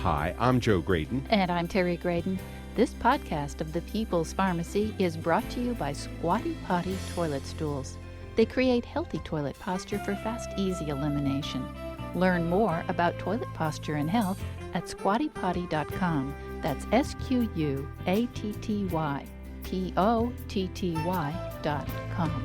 Hi, I'm Joe Graydon. And I'm Terry Graydon. This podcast of the People's Pharmacy is brought to you by Squatty Potty Toilet Stools. They create healthy toilet posture for fast, easy elimination. Learn more about toilet posture and health at squattypotty.com. That's SQUATTYPOTTY.com.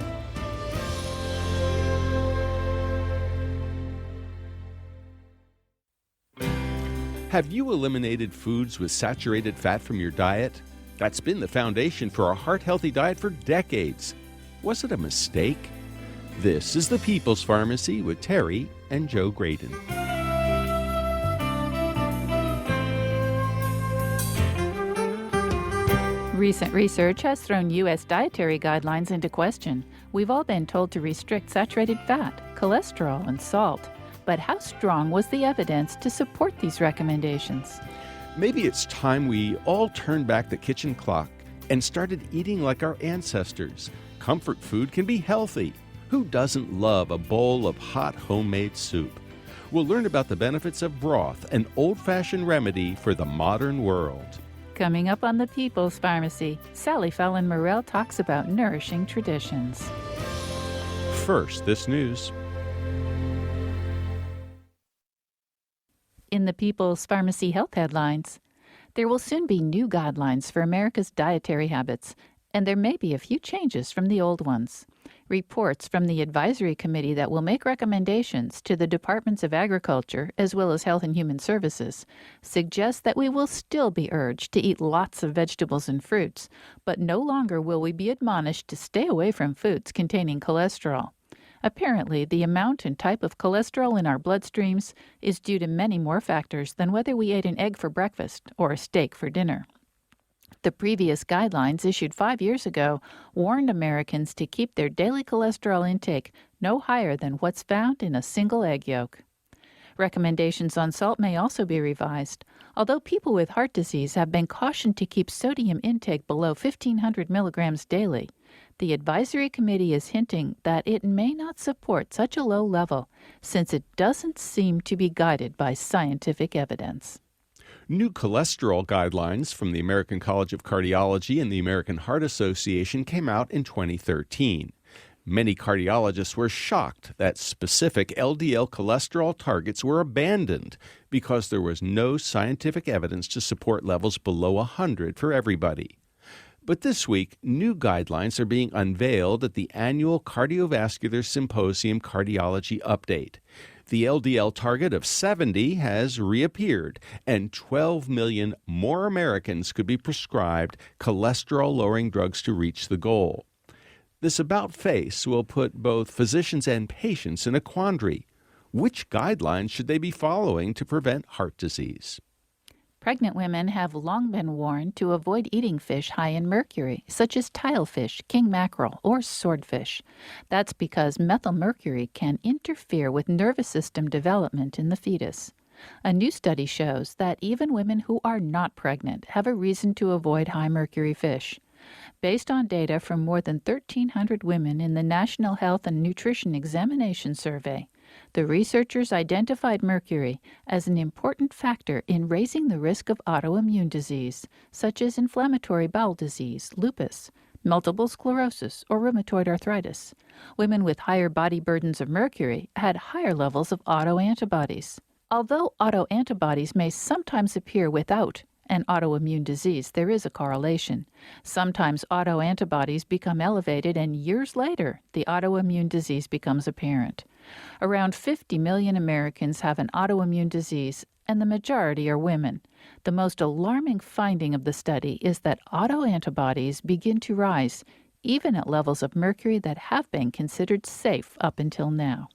Have you eliminated foods with saturated fat from your diet? That's been the foundation for a heart-healthy diet for decades. Was it a mistake? This is the People's Pharmacy with Terry and Joe Graydon. Recent research has thrown U.S. dietary guidelines into question. We've all been told to restrict saturated fat, cholesterol, and salt. But how strong was the evidence to support these recommendations? Maybe it's time we all turned back the kitchen clock and started eating like our ancestors. Comfort food can be healthy. Who doesn't love a bowl of hot homemade soup? We'll learn about the benefits of broth, an old-fashioned remedy for the modern world. Coming up on the People's Pharmacy, Sally Fallon Morell talks about nourishing traditions. First, this news. In the People's Pharmacy Health headlines, there will soon be new guidelines for America's dietary habits, and there may be a few changes from the old ones. Reports from the advisory committee that will make recommendations to the Departments of Agriculture as well as Health and Human Services suggest that we will still be urged to eat lots of vegetables and fruits, but no longer will we be admonished to stay away from foods containing cholesterol. Apparently, the amount and type of cholesterol in our bloodstreams is due to many more factors than whether we ate an egg for breakfast or a steak for dinner. The previous guidelines issued 5 years ago warned Americans to keep their daily cholesterol intake no higher than what's found in a single egg yolk. Recommendations on salt may also be revised. Although people with heart disease have been cautioned to keep sodium intake below 1,500 milligrams daily, the advisory committee is hinting that it may not support such a low level since it doesn't seem to be guided by scientific evidence. New cholesterol guidelines from the American College of Cardiology and the American Heart Association came out in 2013. Many cardiologists were shocked that specific LDL cholesterol targets were abandoned because there was no scientific evidence to support levels below 100 for everybody. But this week, new guidelines are being unveiled at the annual Cardiovascular Symposium Cardiology Update. The LDL target of 70 has reappeared, and 12 million more Americans could be prescribed cholesterol-lowering drugs to reach the goal. This about-face will put both physicians and patients in a quandary. Which guidelines should they be following to prevent heart disease? Pregnant women have long been warned to avoid eating fish high in mercury, such as tilefish, king mackerel, or swordfish. That's because methylmercury can interfere with nervous system development in the fetus. A new study shows that even women who are not pregnant have a reason to avoid high mercury fish. Based on data from more than 1,300 women in the National Health and Nutrition Examination Survey, the researchers identified mercury as an important factor in raising the risk of autoimmune disease, such as inflammatory bowel disease, lupus, multiple sclerosis, or rheumatoid arthritis. Women with higher body burdens of mercury had higher levels of autoantibodies. Although autoantibodies may sometimes appear without an autoimmune disease, there is a correlation. Sometimes autoantibodies become elevated, and years later, the autoimmune disease becomes apparent. Around 50 million Americans have an autoimmune disease, and the majority are women. The most alarming finding of the study is that autoantibodies begin to rise, even at levels of mercury that have been considered safe up until now.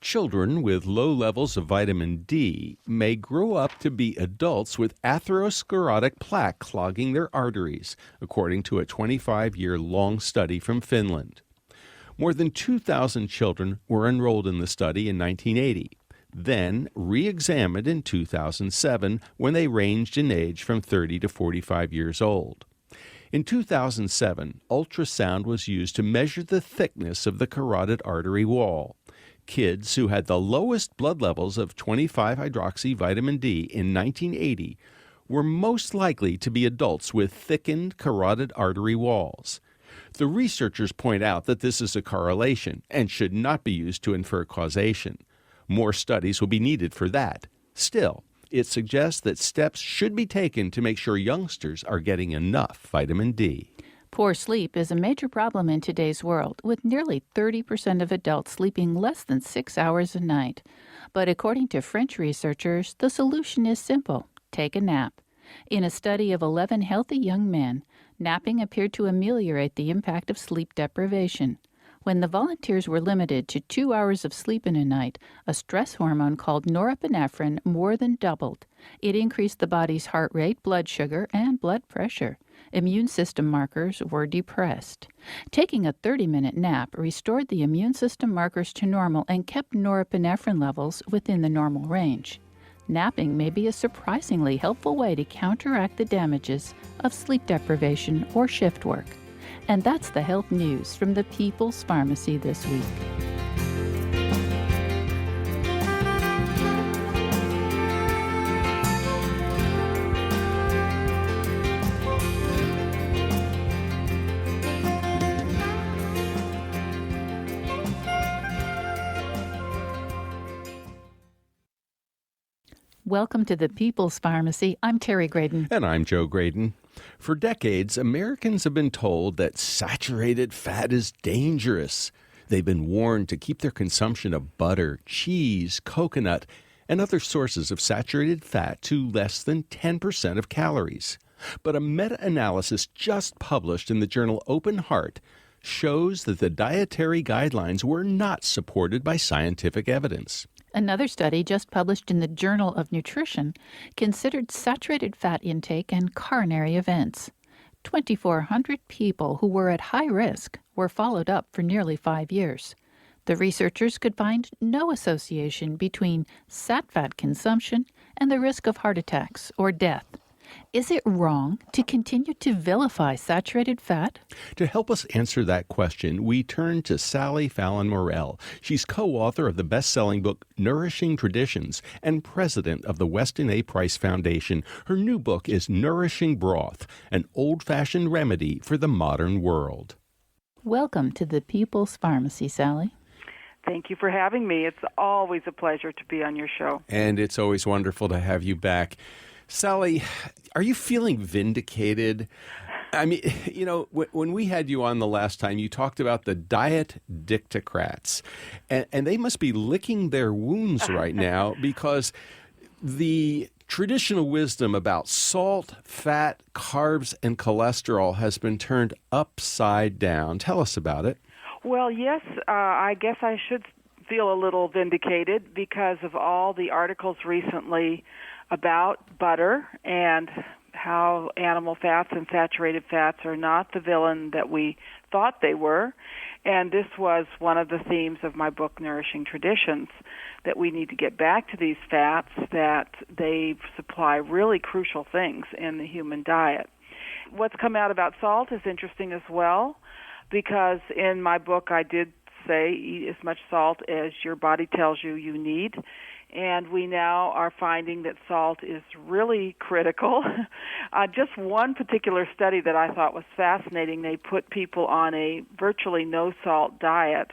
Children with low levels of vitamin D may grow up to be adults with atherosclerotic plaque clogging their arteries, according to a 25-year-long study from Finland. More than 2,000 children were enrolled in the study in 1980, then re-examined in 2007 when they ranged in age from 30 to 45 years old. In 2007, ultrasound was used to measure the thickness of the carotid artery wall. Kids who had the lowest blood levels of 25-hydroxy vitamin D in 1980 were most likely to be adults with thickened carotid artery walls. The researchers point out that this is a correlation and should not be used to infer causation. More studies will be needed for that. Still, it suggests that steps should be taken to make sure youngsters are getting enough vitamin D. Poor sleep is a major problem in today's world, with nearly 30% of adults sleeping less than 6 hours a night. But according to French researchers, the solution is simple: take a nap. In a study of 11 healthy young men, napping appeared to ameliorate the impact of sleep deprivation. When the volunteers were limited to 2 hours of sleep in a night, a stress hormone called norepinephrine more than doubled. It increased the body's heart rate, blood sugar, and blood pressure. Immune system markers were depressed. Taking a 30-minute nap restored the immune system markers to normal and kept norepinephrine levels within the normal range. Napping may be a surprisingly helpful way to counteract the damages of sleep deprivation or shift work. And that's the health news from the People's Pharmacy this week. Welcome to the People's Pharmacy. I'm Terry Graydon. And I'm Joe Graydon. For decades, Americans have been told that saturated fat is dangerous. They've been warned to keep their consumption of butter, cheese, coconut, and other sources of saturated fat to less than 10% of calories. But a meta-analysis just published in the journal Open Heart shows that the dietary guidelines were not supported by scientific evidence. Another study just published in the Journal of Nutrition considered saturated fat intake and coronary events. 2,400 people who were at high risk were followed up for nearly 5 years. The researchers could find no association between fat consumption and the risk of heart attacks or death. Is it wrong to continue to vilify saturated fat? To help us answer that question, we turn to Sally Fallon Morell. She's co-author of the best-selling book Nourishing Traditions and president of the Weston A. Price Foundation. Her new book is Nourishing Broth, an old-fashioned remedy for the modern world. Welcome to the People's Pharmacy, Sally. Thank you for having me. It's always a pleasure to be on your show. And it's always wonderful to have you back. Sally, are you feeling vindicated? I mean, you know, when we had you on the last time, you talked about the diet dictocrats, and they must be licking their wounds right now because the traditional wisdom about salt, fat, carbs, and cholesterol has been turned upside down. Tell us about it. Well, yes, I guess I should feel a little vindicated because of all the articles recently about butter and how animal fats and saturated fats are not the villain that we thought they were. And this was one of the themes of my book, Nourishing Traditions, that we need to get back to these fats, that they supply really crucial things in the human diet. What's come out about salt is interesting as well, because in my book I did say eat as much salt as your body tells you you need. And we now are finding that salt is really critical. Just one particular study that I thought was fascinating, they put people on a virtually no-salt diet,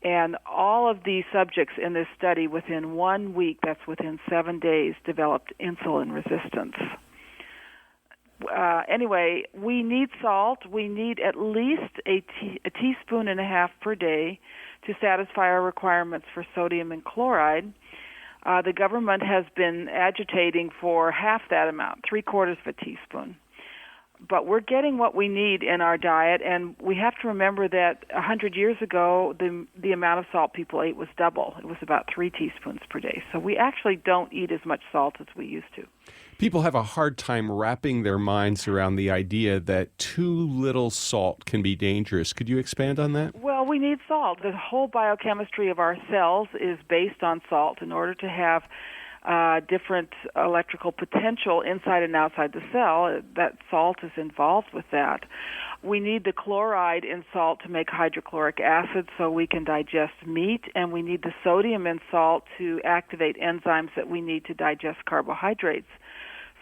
and all of these subjects in this study within 1 week, that's within 7 days, developed insulin resistance. Anyway, we need salt. We need at least a teaspoon and a half per day to satisfy our requirements for sodium and chloride. The government has been agitating for half that amount, 3/4 of a teaspoon. But we're getting what we need in our diet, and we have to remember that 100 years ago, the amount of salt people ate was double. It was about 3 teaspoons per day. So we actually don't eat as much salt as we used to. People have a hard time wrapping their minds around the idea that too little salt can be dangerous. Could you expand on that? Well, we need salt. The whole biochemistry of our cells is based on salt. In order to have different electrical potential inside and outside the cell. That salt is involved with that. We need the chloride in salt to make hydrochloric acid so we can digest meat, and we need the sodium in salt to activate enzymes that we need to digest carbohydrates.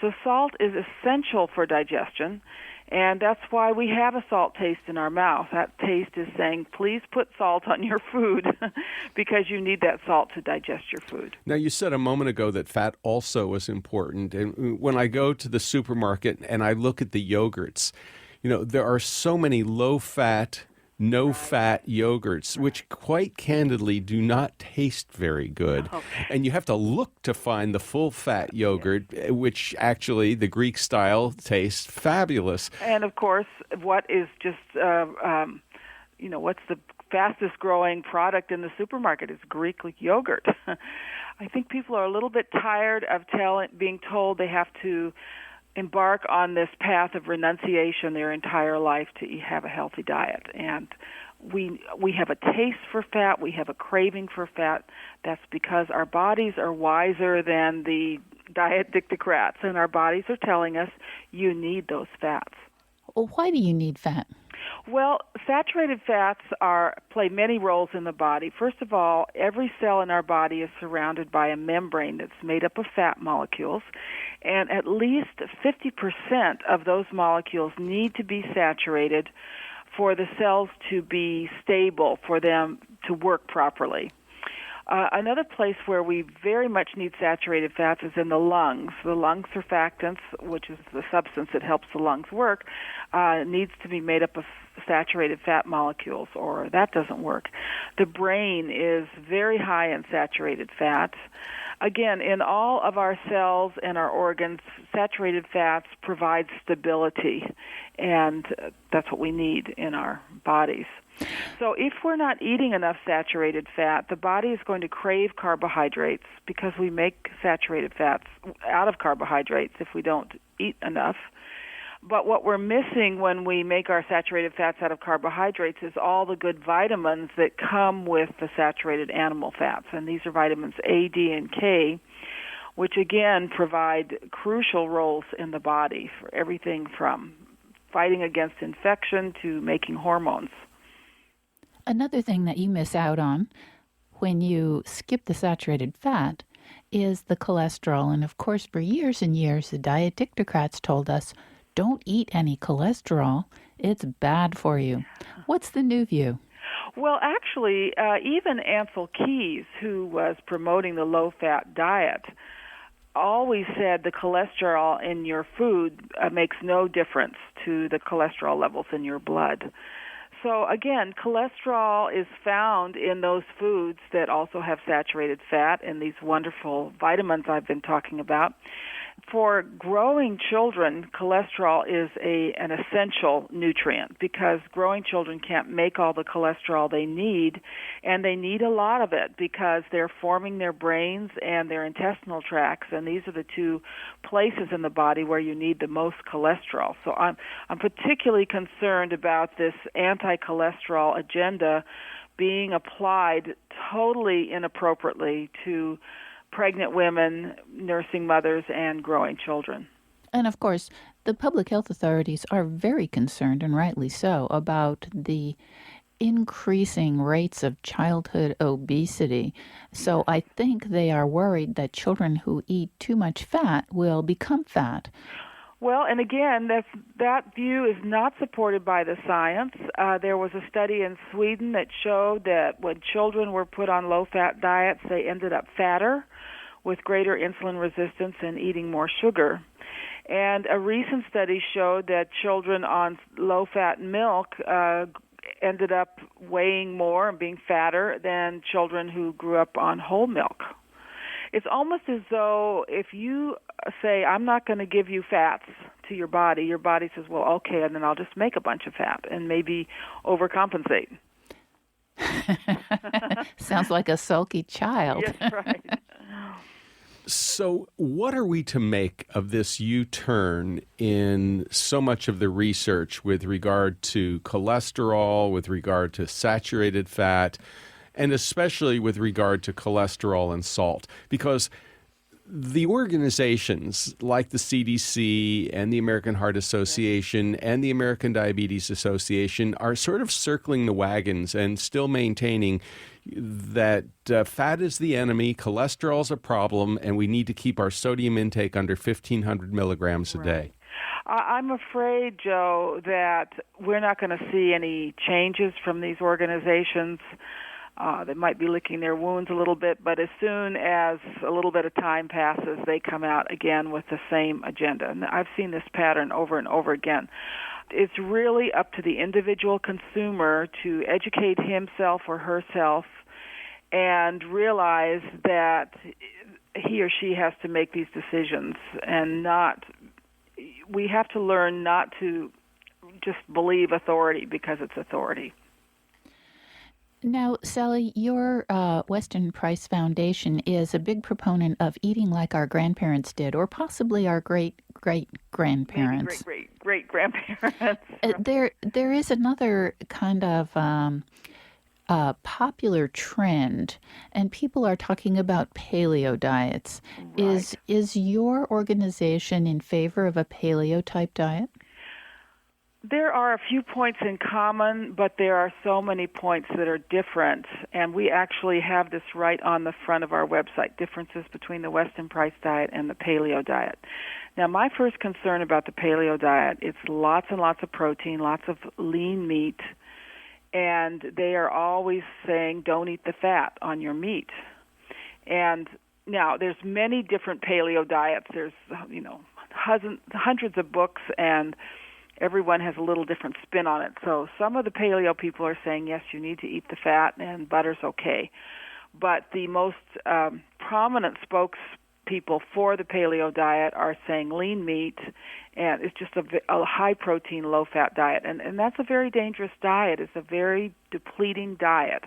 So salt is essential for digestion, and that's why we have a salt taste in our mouth. That taste is saying, please put salt on your food because you need that salt to digest your food. Now, you said a moment ago that fat also is important. And when I go to the supermarket and I look at the yogurts, there are so many low-fat, no-fat yogurts, which quite candidly do not taste very good. Okay. And you have to look to find the full-fat yogurt, which actually, the Greek style, tastes fabulous. And, of course, what is just, what's the fastest-growing product in the supermarket is Greek yogurt. I think people are a little bit tired of being told they have to embark on this path of renunciation their entire life to have a healthy diet. And we have a taste for fat, we have a craving for fat. That's because our bodies are wiser than the diet dictocrats, and our bodies are telling us you need those fats. Well, why do you need fat? Well, saturated fats play many roles in the body. First of all, every cell in our body is surrounded by a membrane that's made up of fat molecules, and at least 50% of those molecules need to be saturated for the cells to be stable, for them to work properly. Another place where we very much need saturated fats is in the lungs. The lung surfactants, which is the substance that helps the lungs work, needs to be made up of saturated fat molecules, or that doesn't work. The brain is very high in saturated fats. Again, in all of our cells and our organs, saturated fats provide stability, and that's what we need in our bodies. So if we're not eating enough saturated fat, the body is going to crave carbohydrates because we make saturated fats out of carbohydrates if we don't eat enough. But what we're missing when we make our saturated fats out of carbohydrates is all the good vitamins that come with the saturated animal fats. And these are vitamins A, D, and K, which again provide crucial roles in the body for everything from fighting against infection to making hormones. Another thing that you miss out on when you skip the saturated fat is the cholesterol. And of course, for years and years, the diet dictocrats told us, don't eat any cholesterol. It's bad for you. What's the new view? Well, actually, even Ansel Keys, who was promoting the low-fat diet, always said the cholesterol in your food makes no difference to the cholesterol levels in your blood. So again, cholesterol is found in those foods that also have saturated fat and these wonderful vitamins I've been talking about. For growing children, cholesterol is an essential nutrient because growing children can't make all the cholesterol they need, and they need a lot of it because they're forming their brains and their intestinal tracts, and these are the two places in the body where you need the most cholesterol. So I'm particularly concerned about this anti-cholesterol agenda being applied totally inappropriately to pregnant women, nursing mothers, and growing children. And of course, the public health authorities are very concerned, and rightly so, about the increasing rates of childhood obesity. So I think they are worried that children who eat too much fat will become fat. Well, and again, that view is not supported by the science. There was a study in Sweden that showed that when children were put on low-fat diets, they ended up fatter with greater insulin resistance and eating more sugar. And a recent study showed that children on low-fat milk ended up weighing more and being fatter than children who grew up on whole milk. It's almost as though if you say, I'm not going to give you fats to your body says, well, okay, and then I'll just make a bunch of fat and maybe overcompensate. Sounds like a sulky child. Yes, right. So what are we to make of this U-turn in so much of the research with regard to cholesterol, with regard to saturated fat, and especially with regard to cholesterol and salt? Because The organizations like the CDC and the American Heart Association and the American Diabetes Association are sort of circling the wagons and still maintaining that fat is the enemy, cholesterol is a problem, and we need to keep our sodium intake under 1,500 milligrams a day. I'm afraid, Joe, that we're not going to see any changes from these organizations. They might be licking their wounds a little bit, but as soon as a little bit of time passes, they come out again with the same agenda. And I've seen this pattern over and over again. It's really up to the individual consumer to educate himself or herself and realize that he or she has to make these decisions and we have to learn not to just believe authority because it's authority. Now, Sally, your Weston Price Foundation is a big proponent of eating like our grandparents did, or possibly our great-great-grandparents. Great-grandparents. There is another kind of popular trend, and people are talking about paleo diets. Right. Is your organization in favor of a paleo-type diet? There are a few points in common, but there are so many points that are different, and we actually have this right on the front of our website, differences between the Weston Price diet and the paleo diet. Now, my first concern about the paleo diet, it's lots and lots of protein, lots of lean meat, and they are always saying don't eat the fat on your meat. And now, there's many different paleo diets. There's, hundreds of books, and everyone has a little different spin on it. So some of the paleo people are saying, yes, you need to eat the fat and butter's okay. But the most prominent spokespeople for the paleo diet are saying lean meat, and it's just a high-protein, low-fat diet. And that's a very dangerous diet. It's a very depleting diet.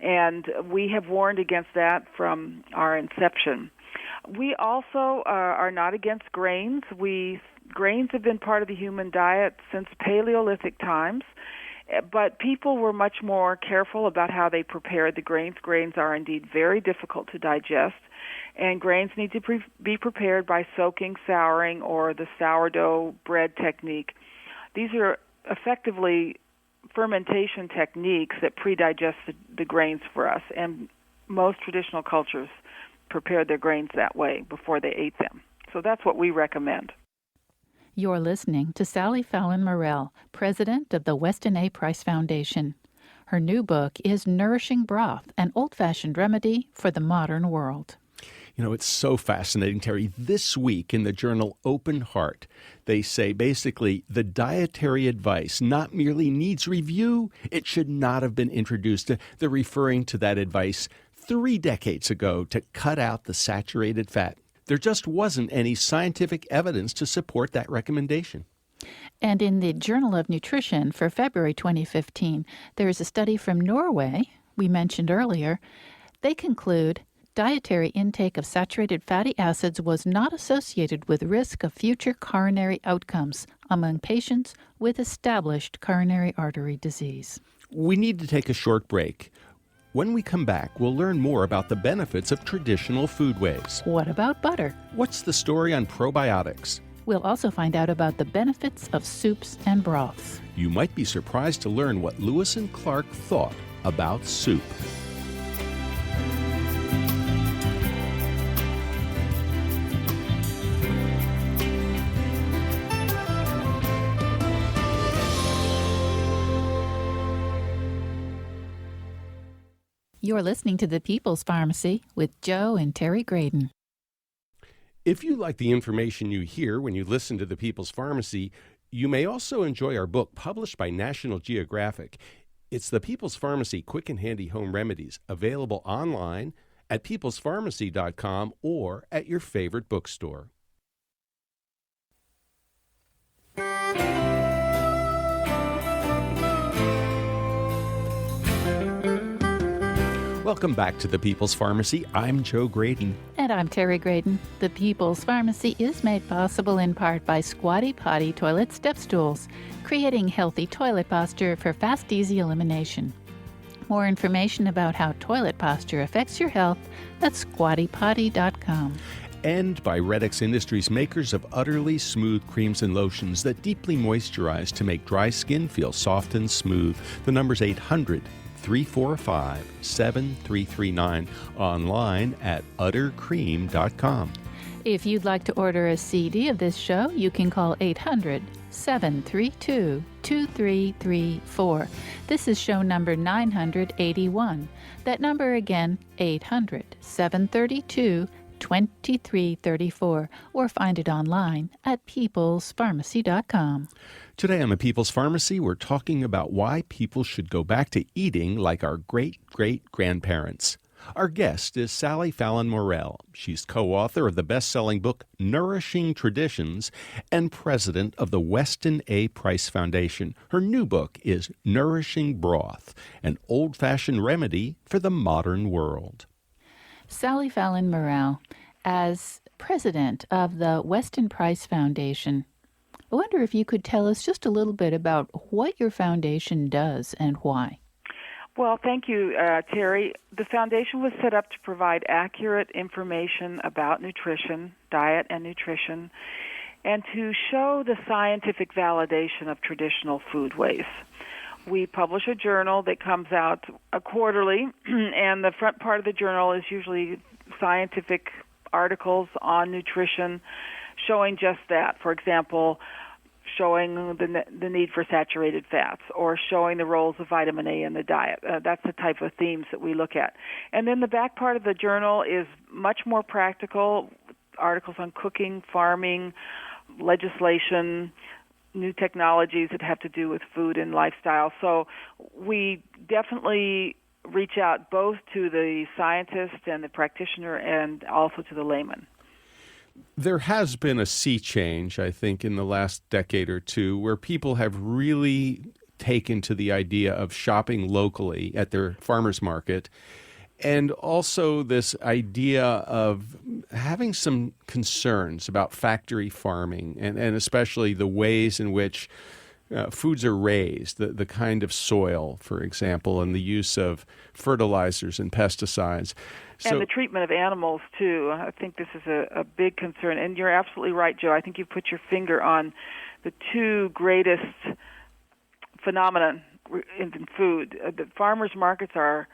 And we have warned against that from our inception. We also are not against grains. Grains have been part of the human diet since Paleolithic times, but people were much more careful about how they prepared the grains. Grains are indeed very difficult to digest, and grains need to be prepared by soaking, souring, or the sourdough bread technique. These are effectively fermentation techniques that pre-digest the grains for us, and most traditional cultures prepared their grains that way before they ate them. So that's what we recommend. You're listening to Sally Fallon Morell, president of the Weston A. Price Foundation. Her new book is Nourishing Broth, an old-fashioned remedy for the modern world. You know, it's so fascinating, Terry. This week in the journal Open Heart, they say basically the dietary advice not merely needs review, it should not have been introduced. They're referring to that advice 3 decades ago to cut out the saturated fat. There just wasn't any scientific evidence to support that recommendation. And in the Journal of Nutrition for February 2015, there is a study from Norway, we mentioned earlier. They conclude dietary intake of saturated fatty acids was not associated with risk of future coronary outcomes among patients with established coronary artery disease. We need to take a short break. When we come back, we'll learn more about the benefits of traditional foodways. What about butter? What's the story on probiotics? We'll also find out about the benefits of soups and broths. You might be surprised to learn what Lewis and Clark thought about soup. You're listening to The People's Pharmacy with Joe and Terry Graydon. If you like the information you hear when you listen to The People's Pharmacy, you may also enjoy our book published by National Geographic. It's The People's Pharmacy Quick and Handy Home Remedies, available online at peoplespharmacy.com or at your favorite bookstore. Welcome back to The People's Pharmacy. I'm Joe Graydon. And I'm Terry Graydon. The People's Pharmacy is made possible in part by Squatty Potty Toilet Step Stools, creating healthy toilet posture for fast, easy elimination. More information about how toilet posture affects your health at squattypotty.com. and by Redix Industries, makers of utterly smooth creams and lotions that deeply moisturize to make dry skin feel soft and smooth. The number's 800-345-7339, online at uttercream.com. If you'd like to order a CD of this show, you can call 800-732-2334. This is show number 981. That number again, 800-732-2334, or find it online at peoplespharmacy.com. Today on the People's Pharmacy, we're talking about why people should go back to eating like our great-great-grandparents. Our guest is Sally Fallon Morell. She's co-author of the best-selling book Nourishing Traditions and president of the Weston A. Price Foundation. Her new book is Nourishing Broth, an old-fashioned remedy for the modern world. Sally Fallon Morell, as president of the Weston Price Foundation, I wonder if you could tell us just a little bit about what your foundation does and why. Well, thank you, Terry. The foundation was set up to provide accurate information about nutrition, diet and nutrition, and to show the scientific validation of traditional foodways. We publish a journal that comes out quarterly, and the front part of the journal is usually scientific articles on nutrition showing just that. For example, showing the need for saturated fats, or showing the roles of vitamin A in the diet. That's the type of themes that we look at. And then the back part of the journal is much more practical, articles on cooking, farming, legislation, new technologies that have to do with food and lifestyle. So we definitely reach out both to the scientist and the practitioner and also to the layman. There has been a sea change, I think, in the last decade or two, where people have really taken to the idea of shopping locally at their farmers market, and also this idea of having some concerns about factory farming, and especially the ways in which foods are raised, the kind of soil, for example, and the use of fertilizers and pesticides. And the treatment of animals, too. I think this is a big concern. And you're absolutely right, Joe. I think you've put your finger on the two greatest phenomena in food. The farmers' markets are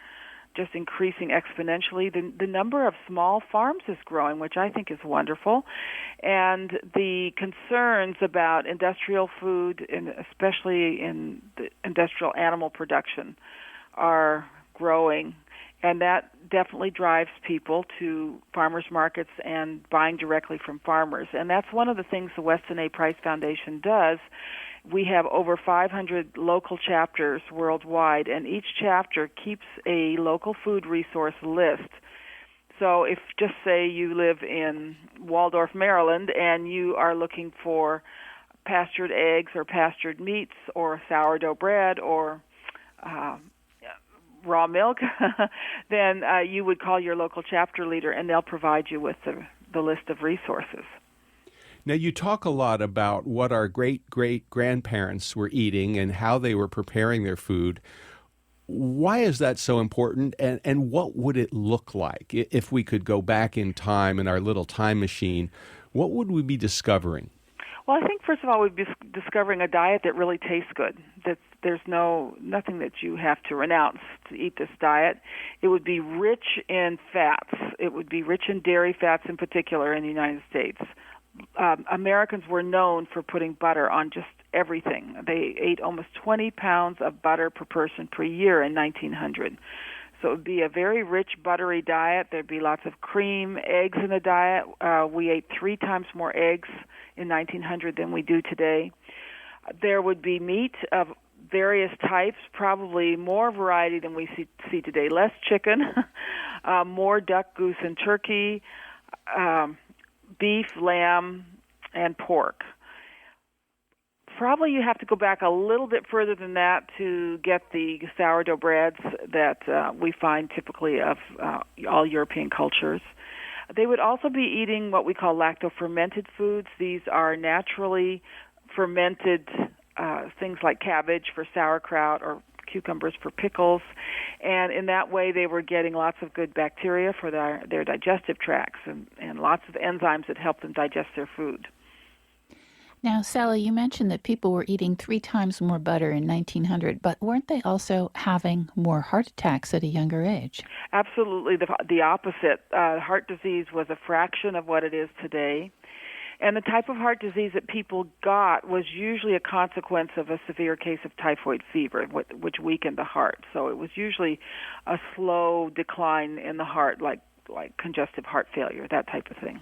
just increasing exponentially. The number of small farms is growing, which I think is wonderful. And the concerns about industrial food, and especially in the industrial animal production, are growing. And that definitely drives people to farmers markets and buying directly from farmers. And that's one of the things the Weston A. Price Foundation does. We have over 500 local chapters worldwide, and each chapter keeps a local food resource list. So if, just say, you live in Waldorf, Maryland, and you are looking for pastured eggs or pastured meats or sourdough bread or raw milk, then you would call your local chapter leader, and they'll provide you with the list of resources. Now, you talk a lot about what our great-great-grandparents were eating and how they were preparing their food. Why is that so important, and what would it look like if we could go back in time in our little time machine? What would we be discovering? Well, I think, first of all, we'd be discovering a diet that really tastes good, that there's nothing that you have to renounce to eat this diet. It would be rich in fats. It would be rich in dairy fats in particular in the United States. Americans were known for putting butter on just everything. They ate almost 20 pounds of butter per person per year in 1900. So it would be a very rich, buttery diet. There'd be lots of cream, eggs in the diet. We ate 3 times more eggs in 1900 than we do today. There would be meat of various types, probably more variety than we see today. Less chicken, more duck, goose, and turkey, beef, lamb, and pork. Probably you have to go back a little bit further than that to get the sourdough breads that we find typically of all European cultures. They would also be eating what we call lacto-fermented foods. These are naturally fermented things like cabbage for sauerkraut or cucumbers for pickles, and in that way they were getting lots of good bacteria for their digestive tracts and lots of enzymes that help them digest their food. Now, Sally, you mentioned that people were eating 3 times more butter in 1900, but weren't they also having more heart attacks at a younger age? Absolutely the opposite. Heart disease was a fraction of what it is today. And the type of heart disease that people got was usually a consequence of a severe case of typhoid fever, which weakened the heart. So it was usually a slow decline in the heart, like congestive heart failure, that type of thing.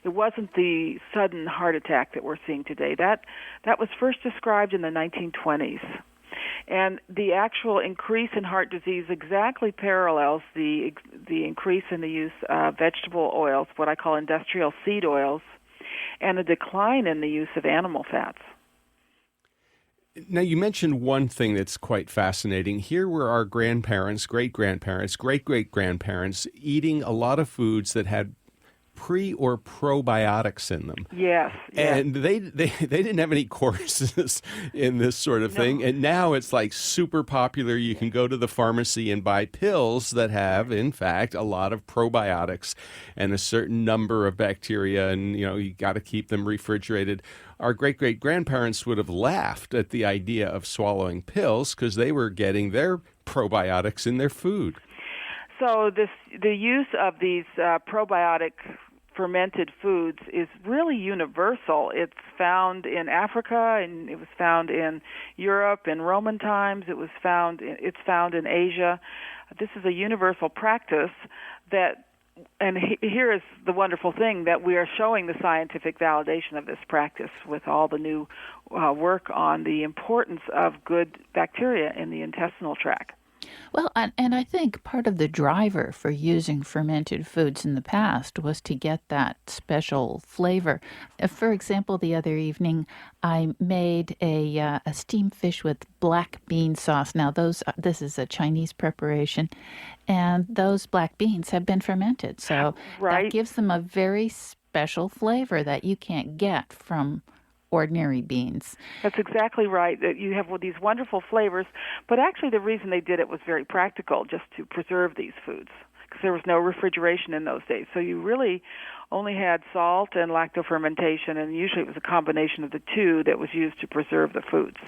It wasn't the sudden heart attack that we're seeing today. That was first described in the 1920s. And the actual increase in heart disease exactly parallels the increase in the use of vegetable oils, what I call industrial seed oils, and a decline in the use of animal fats. Now, you mentioned one thing that's quite fascinating. Here were our grandparents, great-grandparents, great-great-grandparents eating a lot of foods that had pre or probiotics in them. Yes. And they didn't have any courses in this sort of thing. And now it's like super popular. You can go to the pharmacy and buy pills that have, in fact, a lot of probiotics and a certain number of bacteria. And, you got to keep them refrigerated. Our great-great-grandparents would have laughed at the idea of swallowing pills because they were getting their probiotics in their food. So the use of these probiotic fermented foods is really universal. It's found in Africa, and it was found in Europe in Roman times. It's found in Asia. This is a universal practice and here is the wonderful thing, that we are showing the scientific validation of this practice with all the new work on the importance of good bacteria in the intestinal tract. Well, and I think part of the driver for using fermented foods in the past was to get that special flavor. For example, the other evening, I made a steamed fish with black bean sauce. Now, this is a Chinese preparation, and those black beans have been fermented. So that gives them a very special flavor that you can't get from ordinary beans. That's exactly right. That you have these wonderful flavors, but actually the reason they did it was very practical, just to preserve these foods, because there was no refrigeration in those days. So you really only had salt and lactofermentation, and usually it was a combination of the two that was used to preserve the foods.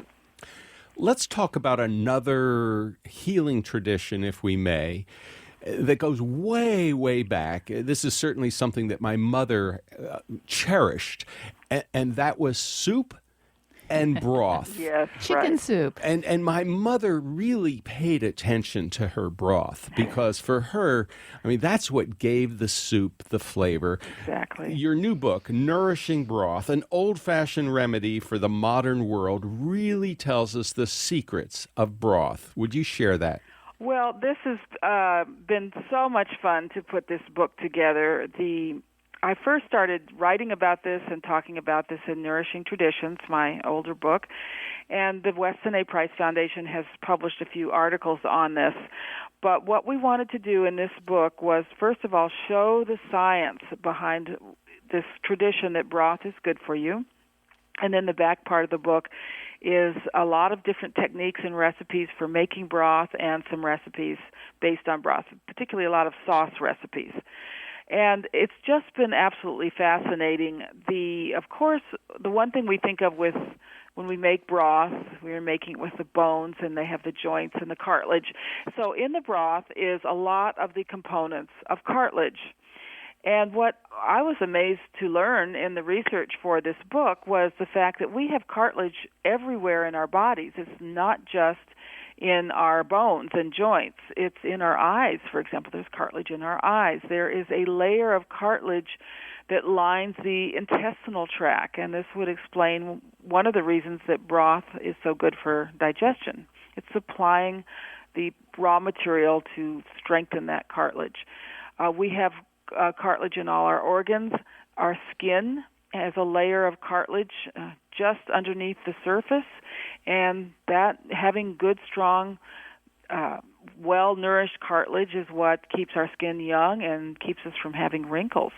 Let's talk about another healing tradition, if we may, that goes way, way back. This is certainly something that my mother cherished, and that was soup and broth. Yes, chicken soup. And my mother really paid attention to her broth, because for her, that's what gave the soup the flavor. Exactly. Your new book, Nourishing Broth, an old-fashioned remedy for the modern world, really tells us the secrets of broth. Would you share that? Well, this has been so much fun to put this book together. I first started writing about this and talking about this in Nourishing Traditions, my older book, and the Weston A. Price Foundation has published a few articles on this. But what we wanted to do in this book was, first of all, show the science behind this tradition that broth is good for you. And then the back part of the book is a lot of different techniques and recipes for making broth, and some recipes based on broth, particularly a lot of sauce recipes. And it's just been absolutely fascinating. Of course, the one thing we think of when we make broth, we're making it with the bones, and they have the joints and the cartilage. So in the broth is a lot of the components of cartilage. And what I was amazed to learn in the research for this book was the fact that we have cartilage everywhere in our bodies. It's not just in our bones and joints. It's in our eyes, for example. There's cartilage in our eyes. There is a layer of cartilage that lines the intestinal tract, and this would explain one of the reasons that broth is so good for digestion. It's supplying the raw material to strengthen that cartilage. We have cartilage in all our organs. Our skin has a layer of cartilage just underneath the surface, and that having good, strong, well-nourished cartilage is what keeps our skin young and keeps us from having wrinkles.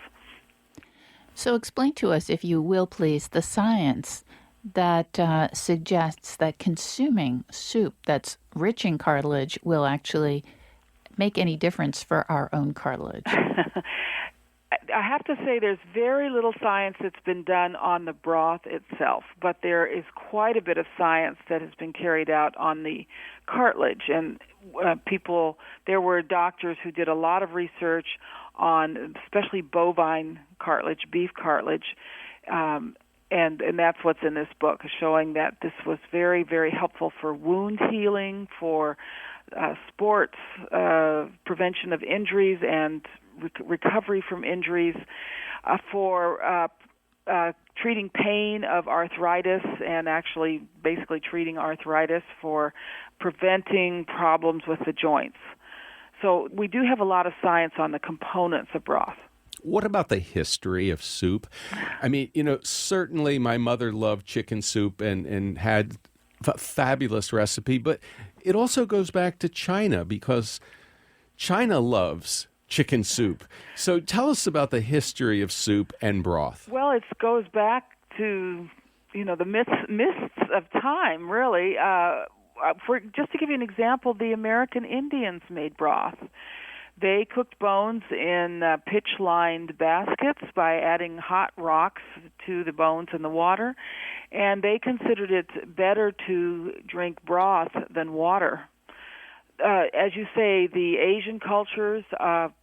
So explain to us, if you will please, the science that suggests that consuming soup that's rich in cartilage will actually make any difference for our own cartilage. I have to say there's very little science that's been done on the broth itself, but there is quite a bit of science that has been carried out on the cartilage. And there were doctors who did a lot of research on especially bovine cartilage, beef cartilage, and that's what's in this book, showing that this was very, very helpful for wound healing, for sports, prevention of injuries and recovery from injuries, for treating pain of arthritis, and actually basically treating arthritis, for preventing problems with the joints. So we do have a lot of science on the components of broth. What about the history of soup? I mean, certainly my mother loved chicken soup and had a fabulous recipe, but it also goes back to China because China loves chicken soup. So tell us about the history of soup and broth. Well, it goes back to, the mists of time, really. Just to give you an example, the American Indians made broth. They cooked bones in pitch-lined baskets by adding hot rocks to the bones in the water, and they considered it better to drink broth than water. As you say, the Asian cultures,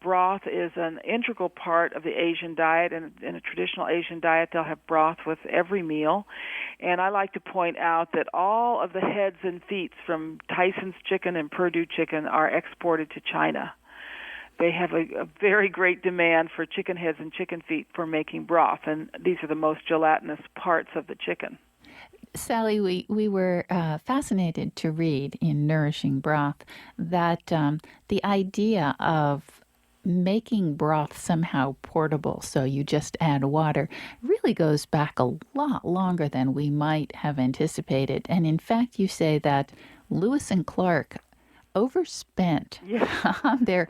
broth is an integral part of the Asian diet, and in a traditional Asian diet, they'll have broth with every meal. And I like to point out that all of the heads and feet from Tyson's chicken and Perdue chicken are exported to China. They have a very great demand for chicken heads and chicken feet for making broth, and these are the most gelatinous parts of the chicken. Sally, we were fascinated to read in Nourishing Broth that the idea of making broth somehow portable, so you just add water, really goes back a lot longer than we might have anticipated. And in fact, you say that Lewis and Clark overspent on their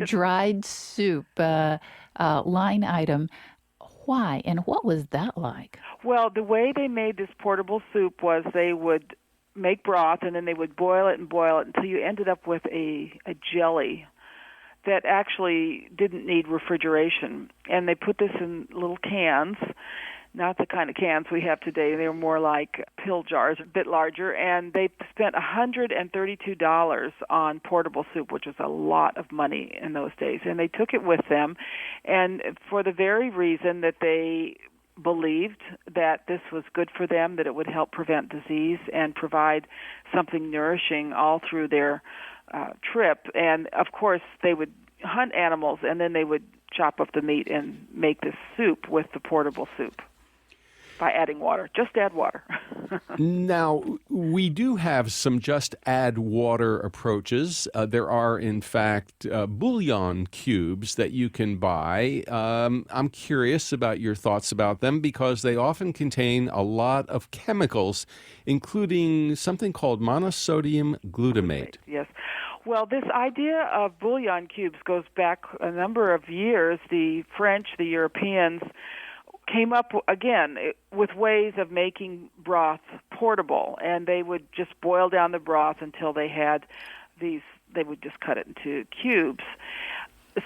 dried soup line item. Why, and what was that like? Well, the way they made this portable soup was they would make broth, and then they would boil it until you ended up with a jelly that actually didn't need refrigeration. And they put this in little cans, not the kind of cans we have today. They were more like pill jars, a bit larger, and they spent $132 on portable soup, which was a lot of money in those days. And they took it with them, and for the very reason that they believed that this was good for them, that it would help prevent disease and provide something nourishing all through their trip. And, of course, they would hunt animals, and then they would chop up the meat and make this soup with the portable soup by adding water. Just add water. Now, we do have some just add water approaches. There are, in fact, bouillon cubes that you can buy. I'm curious about your thoughts about them because they often contain a lot of chemicals, including something called monosodium glutamate. Yes. Well, this idea of bouillon cubes goes back a number of years. The French, the Europeans, came up again with ways of making broth portable, and they would just boil down the broth until they had these. They would just cut it into cubes.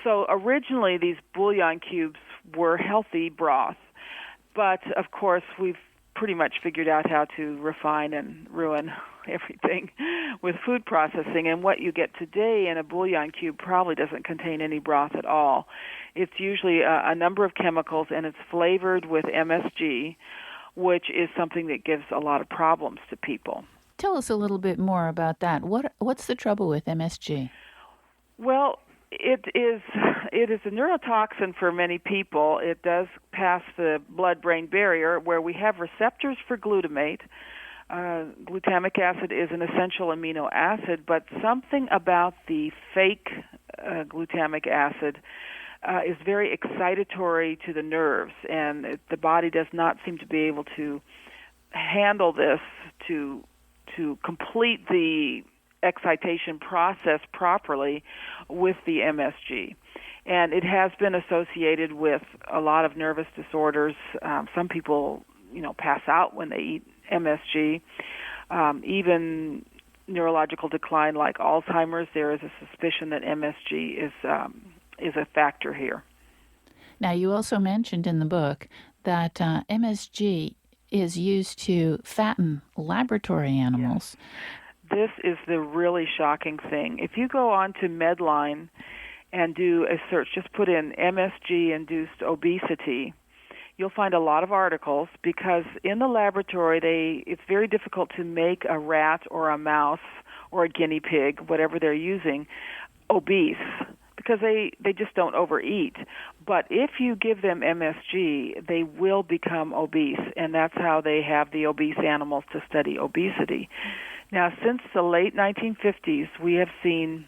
So originally, these bouillon cubes were healthy broth, but of course, we've pretty much figured out how to refine and ruin everything with food processing, and what you get today in a bouillon cube probably doesn't contain any broth at all. It's usually a number of chemicals, and it's flavored with MSG, which is something that gives a lot of problems to people. Tell us a little bit more about that. What's the trouble with MSG? Well, it is a neurotoxin for many people. It does pass the blood-brain barrier where we have receptors for glutamate. Glutamic acid is an essential amino acid, but something about the fake glutamic acid is very excitatory to the nerves, and the body does not seem to be able to handle this to complete the excitation process properly with the MSG. And it has been associated with a lot of nervous disorders. Some people, pass out when they eat MSG. Even neurological decline like Alzheimer's, there is a suspicion that MSG is a factor here. Now, you also mentioned in the book that MSG is used to fatten laboratory animals. This is the really shocking thing. If you go on to Medline and do a search, just put in MSG-induced obesity, you'll find a lot of articles because in the laboratory, it's very difficult to make a rat or a mouse or a guinea pig, whatever they're using, obese because they just don't overeat. But if you give them MSG, they will become obese, and that's how they have the obese animals to study obesity. Now, since the late 1950s, we have seen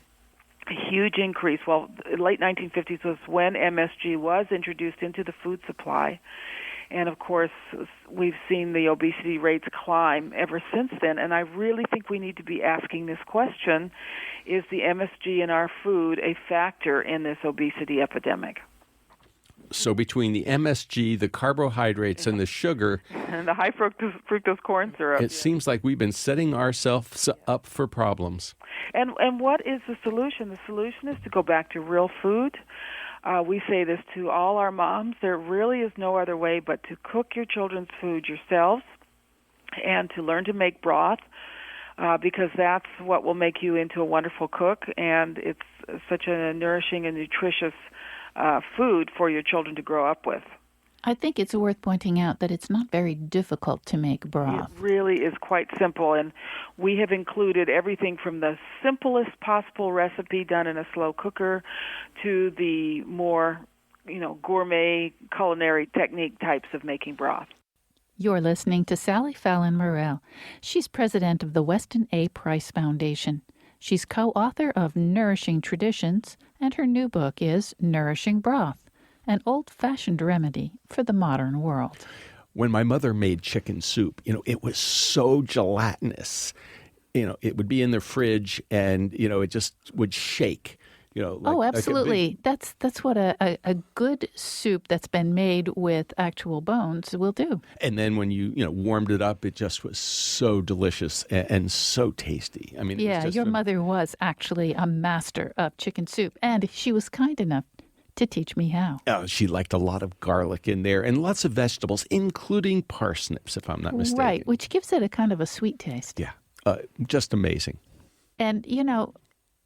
a huge increase. Well, the late 1950s was when MSG was introduced into the food supply. And, of course, we've seen the obesity rates climb ever since then. And I really think we need to be asking this question, is the MSG in our food a factor in this obesity epidemic? So between the MSG, the carbohydrates, and the sugar, and the high fructose corn syrup, it seems like we've been setting ourselves up for problems. And what is the solution? The solution is to go back to real food. We say this to all our moms. There really is no other way but to cook your children's food yourselves and to learn to make broth because that's what will make you into a wonderful cook, and it's such a nourishing and nutritious food for your children to grow up with. I think it's worth pointing out that it's not very difficult to make broth. It really is quite simple, and we have included everything from the simplest possible recipe done in a slow cooker to the more, gourmet culinary technique types of making broth. You're listening to Sally Fallon Morell. She's president of the Weston A. Price Foundation. She's co-author of Nourishing Traditions, and her new book is Nourishing Broth, an old-fashioned remedy for the modern world. When my mother made chicken soup, it was so gelatinous. It would be in the fridge and, it just would shake. Absolutely. That's what a good soup that's been made with actual bones will do. And then when you warmed it up, it just was so delicious and so tasty. I mean, your mother was actually a master of chicken soup, and she was kind enough to teach me how. She liked a lot of garlic in there and lots of vegetables, including parsnips, if I'm not mistaken. Right, which gives it a kind of a sweet taste. Yeah, just amazing. And,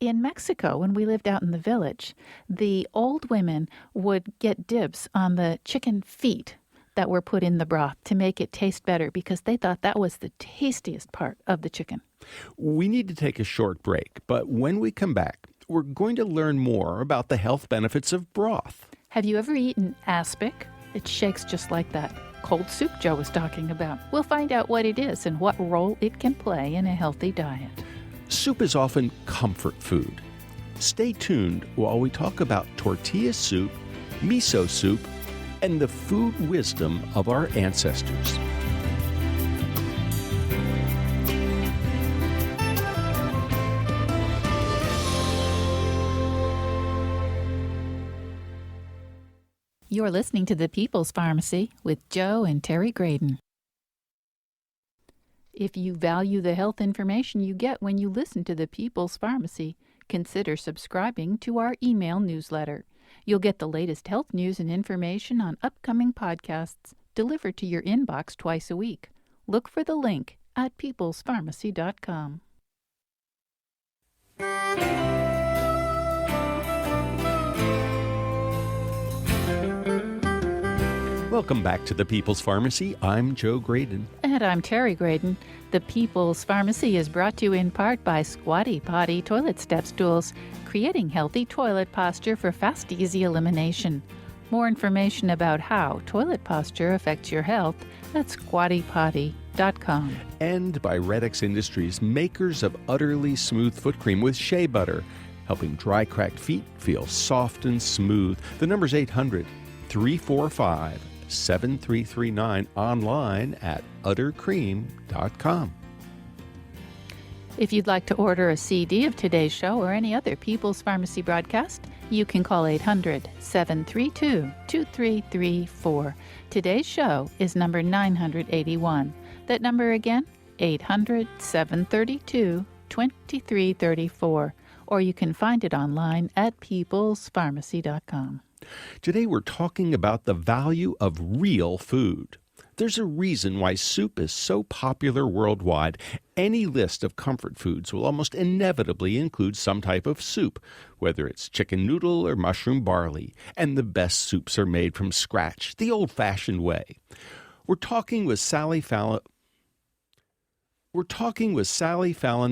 in Mexico, when we lived out in the village, the old women would get dibs on the chicken feet that were put in the broth to make it taste better because they thought that was the tastiest part of the chicken. We need to take a short break, but when we come back, we're going to learn more about the health benefits of broth. Have you ever eaten aspic? It shakes just like that cold soup Joe was talking about. We'll find out what it is and what role it can play in a healthy diet. Soup is often comfort food. Stay tuned while we talk about tortilla soup, miso soup, and the food wisdom of our ancestors. You're listening to The People's Pharmacy with Joe and Terry Graydon. If you value the health information you get when you listen to The People's Pharmacy, consider subscribing to our email newsletter. You'll get the latest health news and information on upcoming podcasts delivered to your inbox twice a week. Look for the link at peoplespharmacy.com. Welcome back to the People's Pharmacy. I'm Joe Graydon. And I'm Terry Graydon. The People's Pharmacy is brought to you in part by Squatty Potty Toilet Step Stools, creating healthy toilet posture for fast, easy elimination. More information about how toilet posture affects your health at squattypotty.com. And by Redix Industries, makers of utterly smooth foot cream with shea butter, helping dry, cracked feet feel soft and smooth. The number's 800-345-7339, online at uttercream.com. If you'd like to order a CD of today's show or any other People's Pharmacy broadcast, you can call 800-732-2334. Today's show is number 981. That number again, 800-732-2334. Or you can find it online at peoplespharmacy.com. Today we're talking about the value of real food. There's a reason why soup is so popular worldwide. Any list of comfort foods will almost inevitably include some type of soup, whether it's chicken noodle or mushroom barley. And the best soups are made from scratch, the old-fashioned way. We're talking with Sally Fallon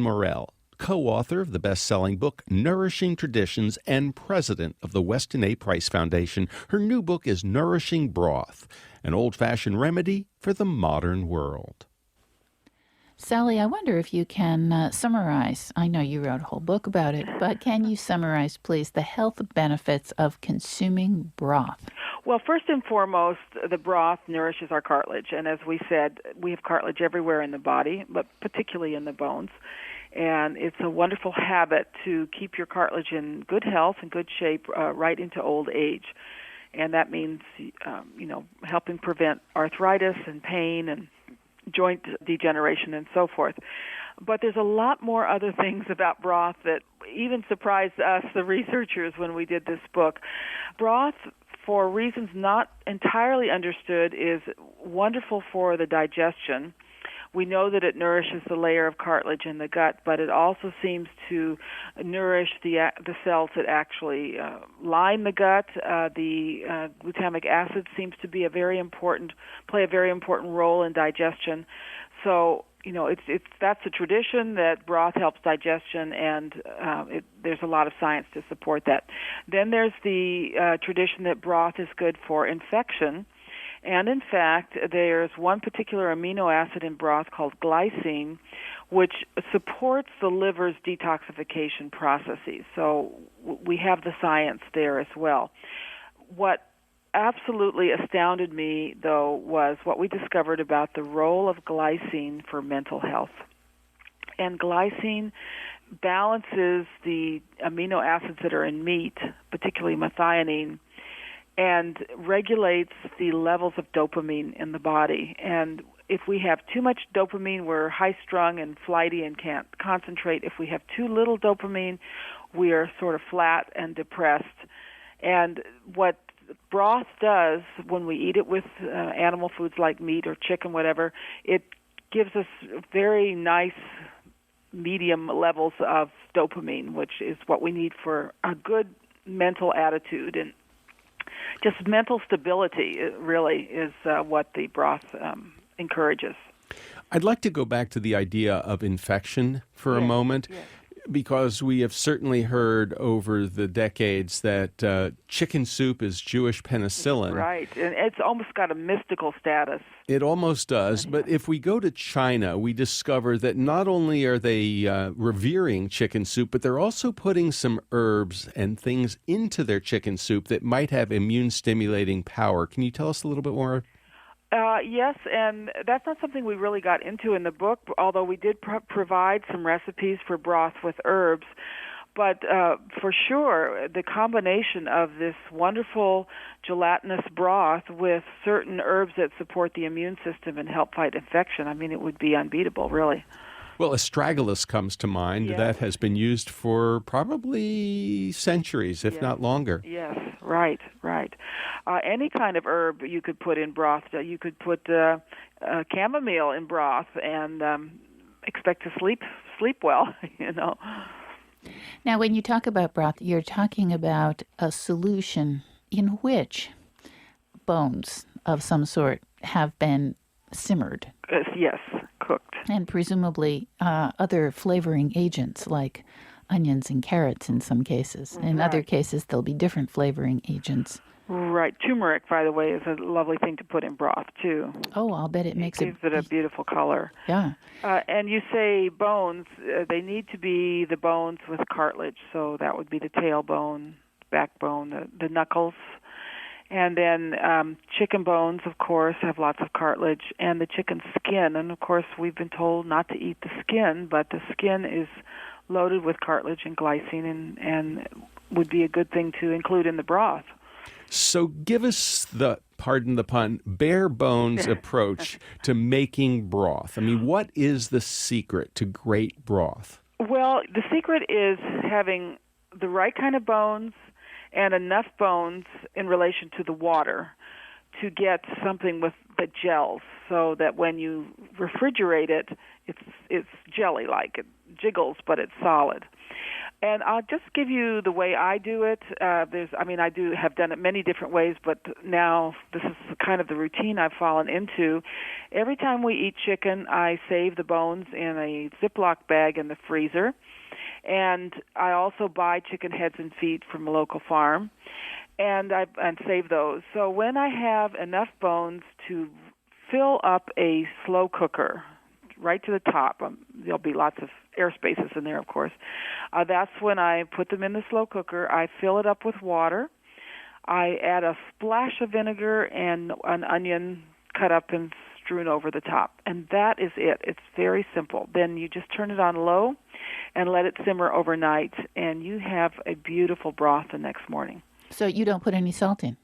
Morell, co-author of the best-selling book Nourishing Traditions and president of the Weston A. Price Foundation. Her new book is Nourishing Broth, an old-fashioned remedy for the modern world. Sally, I wonder if you can summarize. I know you wrote a whole book about it, but can you summarize, please, the health benefits of consuming broth? Well, first and foremost, the broth nourishes our cartilage. And as we said, we have cartilage everywhere in the body, but particularly in the bones. And it's a wonderful habit to keep your cartilage in good health and good shape right into old age. And that means, helping prevent arthritis and pain and joint degeneration and so forth. But there's a lot more other things about broth that even surprised us, the researchers, when we did this book. Broth, for reasons not entirely understood, is wonderful for the digestion. We know that it nourishes the layer of cartilage in the gut, but it also seems to nourish the cells that actually line the gut. The glutamic acid seems to be play a very important role in digestion. So, that's a tradition that broth helps digestion, and there's a lot of science to support that. Then there's the tradition that broth is good for infection. And in fact, there's one particular amino acid in broth called glycine, which supports the liver's detoxification processes. So we have the science there as well. What absolutely astounded me, though, was what we discovered about the role of glycine for mental health. And glycine balances the amino acids that are in meat, particularly methionine, and regulates the levels of dopamine in the body. And if we have too much dopamine, we're high-strung and flighty and can't concentrate. If we have too little dopamine, we are sort of flat and depressed. And what broth does when we eat it with animal foods like meat or chicken, whatever, it gives us very nice medium levels of dopamine, which is what we need for a good mental attitude and just mental stability. Really is what the broth encourages. I'd like to go back to the idea of infection for a moment, because we have certainly heard over the decades that chicken soup is Jewish penicillin. Right, and it's almost got a mystical status. It almost does, but if we go to China, we discover that not only are they revering chicken soup, but they're also putting some herbs and things into their chicken soup that might have immune-stimulating power. Can you tell us a little bit more? Yes, and that's not something we really got into in the book, although we did provide some recipes for broth with herbs. But for sure, the combination of this wonderful gelatinous broth with certain herbs that support the immune system and help fight infection, it would be unbeatable, really. Well, astragalus comes to mind. Yes. That has been used for probably centuries, if not longer. Yes, right. Any kind of herb you could put in broth. You could put chamomile in broth and expect to sleep well, Now, when you talk about broth, you're talking about a solution in which bones of some sort have been simmered. Yes, cooked. And presumably other flavoring agents like onions and carrots in some cases. In other cases, there'll be different flavoring agents. Right. Turmeric, by the way, is a lovely thing to put in broth, too. Oh, I'll bet it makes gives it a beautiful color. Yeah. And you say bones, they need to be the bones with cartilage. So that would be the tailbone, backbone, the knuckles. And then chicken bones, of course, have lots of cartilage, and the chicken skin. And, of course, we've been told not to eat the skin, but the skin is loaded with cartilage and glycine and would be a good thing to include in the broth. So give us the pardon the pun, bare bones approach to making broth. I mean, what is the secret to great broth? Well, the secret is having the right kind of bones and enough bones in relation to the water to get something that gels, so that when you refrigerate it, it's jelly-like. It jiggles, but it's solid. And I'll just give you the way I do it. I have done it many different ways, but now this is kind of the routine I've fallen into. Every time we eat chicken, I save the bones in a Ziploc bag in the freezer. And I also buy chicken heads and feet from a local farm, and save those. So when I have enough bones to fill up a slow cooker right to the top, there'll be lots of air spaces in there, of course. That's when I put them in the slow cooker. I fill it up with water. I add a splash of vinegar and an onion cut up and strewn over the top. And that is it. It's very simple. Then you just turn it on low and let it simmer overnight, and you have a beautiful broth the next morning. So you don't put any salt in?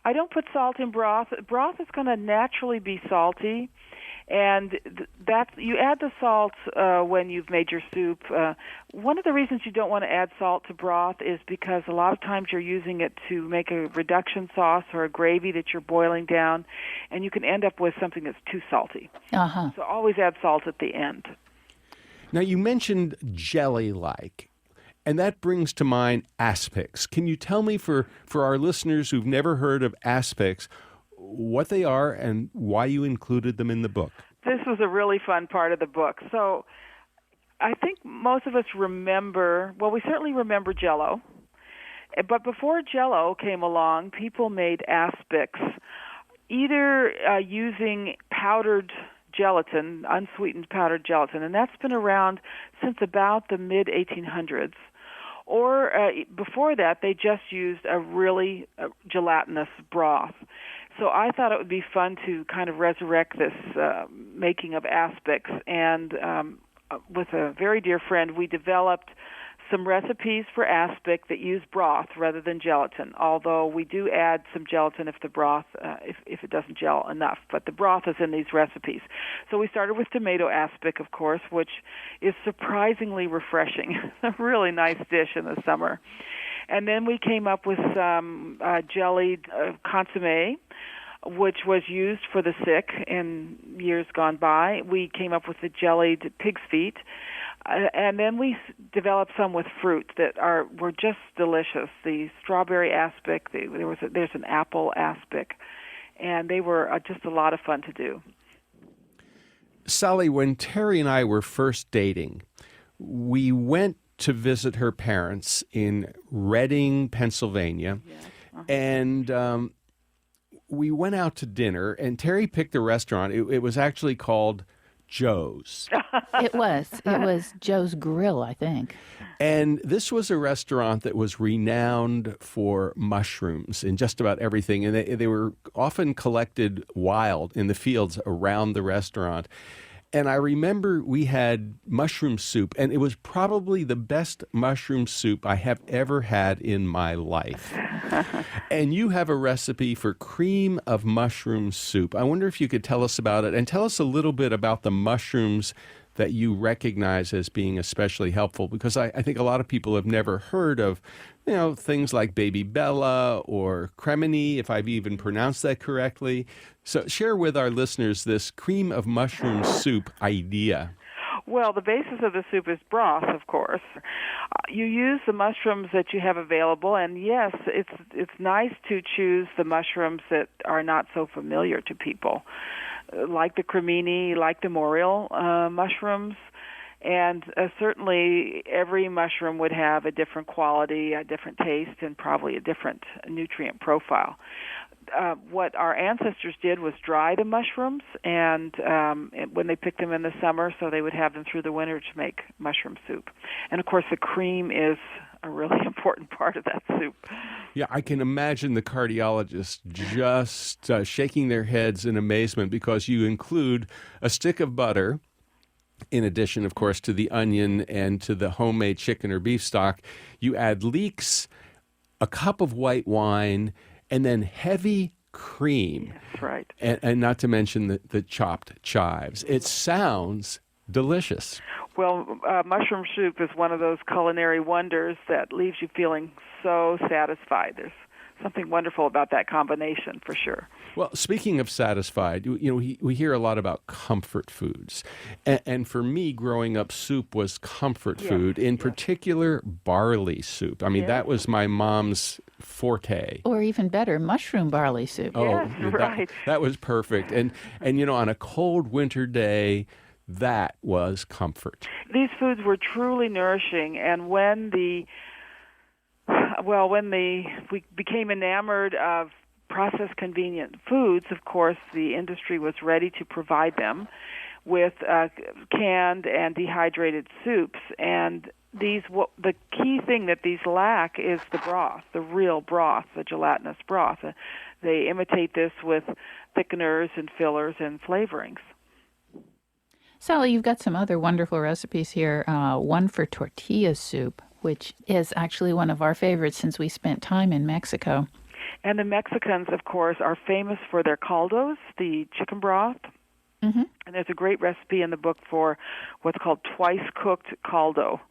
I don't put salt in broth. Broth is going to naturally be salty, and you add the salt when you've made your soup. One of the reasons you don't want to add salt to broth is because a lot of times you're using it to make a reduction sauce or a gravy that you're boiling down, and you can end up with something that's too salty. Uh-huh. So always add salt at the end. Now, you mentioned jelly-like, and that brings to mind aspics. Can you tell me, for our listeners who've never heard of aspics, what they are and why you included them in the book? This was a really fun part of the book. So I think most of us we certainly remember Jell-O. But before Jell-O came along, people made aspics, either using powdered gelatin, unsweetened powdered gelatin, and that's been around since about the mid-1800s. Or before that, they just used a really gelatinous broth. So I thought it would be fun to kind of resurrect this making of aspics. And with a very dear friend, we developed some recipes for aspic that use broth rather than gelatin, although we do add some gelatin if the broth, if it doesn't gel enough. But the broth is in these recipes. So we started with tomato aspic, of course, which is surprisingly refreshing. A really nice dish in the summer. And then we came up with some jellied consommé, which was used for the sick in years gone by. We came up with the jellied pig's feet. And then we developed some with fruit that were just delicious. The strawberry aspic, there's an apple aspic, and they were just a lot of fun to do. Sally, when Terry and I were first dating, we went to visit her parents in Reading, Pennsylvania, Yes. Uh-huh. and we went out to dinner, and Terry picked a restaurant. It was actually called Joe's. It was Joe's Grill, I think. And this was a restaurant that was renowned for mushrooms in just about everything. And they were often collected wild in the fields around the restaurant. And I remember we had mushroom soup, and it was probably the best mushroom soup I have ever had in my life. And you have a recipe for cream of mushroom soup. I wonder if you could tell us about it, and tell us a little bit about the mushrooms that you recognize as being especially helpful, because I think a lot of people have never heard of, things like baby bella or cremini, if I've even pronounced that correctly. So share with our listeners this cream of mushroom soup idea. Well, the basis of the soup is broth, of course. You use the mushrooms that you have available, and yes, it's nice to choose the mushrooms that are not so familiar to people, like the cremini, like the morel mushrooms. And certainly every mushroom would have a different quality, a different taste, and probably a different nutrient profile. What our ancestors did was dry the mushrooms, and when they picked them in the summer, so they would have them through the winter to make mushroom soup. And, of course, the cream is a really important part of that soup. Yeah, I can imagine the cardiologists just shaking their heads in amazement, because you include a stick of butter, in addition, of course, to the onion and to the homemade chicken or beef stock. You add leeks, a cup of white wine, and then heavy cream. That's right. And not to mention the chopped chives. It sounds delicious. Well, mushroom soup is one of those culinary wonders that leaves you feeling so satisfied. There's something wonderful about that combination, for sure. Well, speaking of satisfied, we hear a lot about comfort foods. And for me, growing up, soup was comfort food, in particular, barley soup. I mean, that was my mom's forte. Or even better, mushroom barley soup. Yes, right. That was perfect. And on a cold winter day, that was comfort. These foods were truly nourishing, and when we became enamored of processed convenient foods, of course, the industry was ready to provide them with canned and dehydrated soups. And the key thing that these lack is the broth, the real broth, the gelatinous broth. They imitate this with thickeners and fillers and flavorings. Sally, you've got some other wonderful recipes here. One for tortilla soup, which is actually one of our favorites since we spent time in Mexico. And the Mexicans, of course, are famous for their caldos, the chicken broth. Mm-hmm. And there's a great recipe in the book for what's called twice-cooked caldo,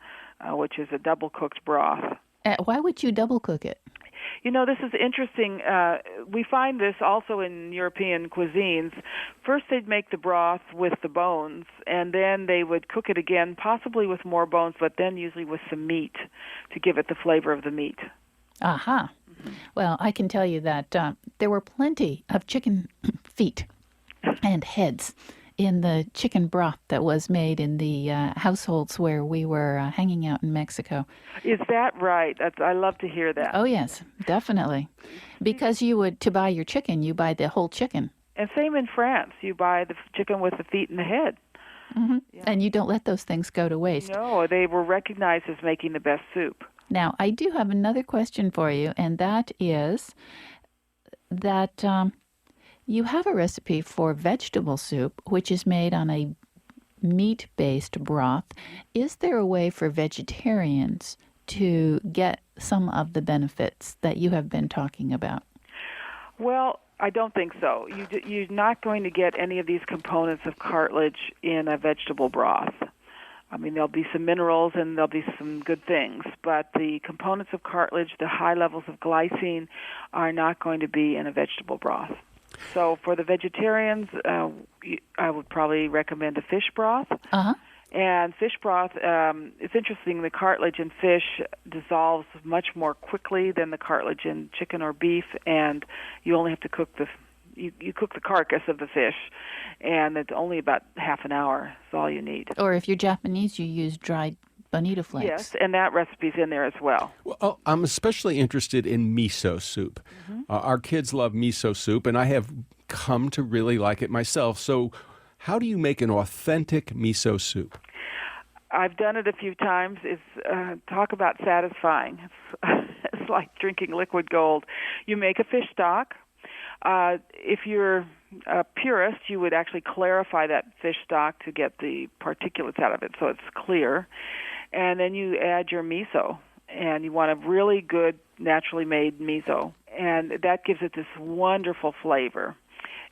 which is a double-cooked broth. Why would you double cook it? This is interesting. We find this also in European cuisines. First, they'd make the broth with the bones, and then they would cook it again, possibly with more bones, but then usually with some meat to give it the flavor of the meat. Aha. Mm-hmm. Well, I can tell you that there were plenty of chicken feet and heads in the chicken broth that was made in the households where we were hanging out in Mexico. Is that right? I love to hear that. Oh, yes, definitely. Because to buy your chicken, you buy the whole chicken. And same in France. You buy the chicken with the feet and the head. Mm-hmm. Yeah. And you don't let those things go to waste. No, they were recognized as making the best soup. Now, I do have another question for you, and that is that you have a recipe for vegetable soup, which is made on a meat-based broth. Is there a way for vegetarians to get some of the benefits that you have been talking about? Well, I don't think so. You're not going to get any of these components of cartilage in a vegetable broth. I mean, there'll be some minerals and there'll be some good things, but the components of cartilage, the high levels of glycine, are not going to be in a vegetable broth. So for the vegetarians, I would probably recommend a fish broth. Uh-huh. And fish broth, it's interesting, the cartilage in fish dissolves much more quickly than the cartilage in chicken or beef, and you only have to cook you cook the carcass of the fish, and it's only about half an hour is all you need. Or if you're Japanese, you use dried bonito flakes. Yes, and that recipe's in there as well. Well, I'm especially interested in miso soup. Mm-hmm. Our kids love miso soup, and I have come to really like it myself. So how do you make an authentic miso soup? I've done it a few times. Talk about satisfying. It's like drinking liquid gold. You make a fish stock. If you're a purist, you would actually clarify that fish stock to get the particulates out of it so it's clear. And then you add your miso, and you want a really good, naturally made miso. And that gives it this wonderful flavor.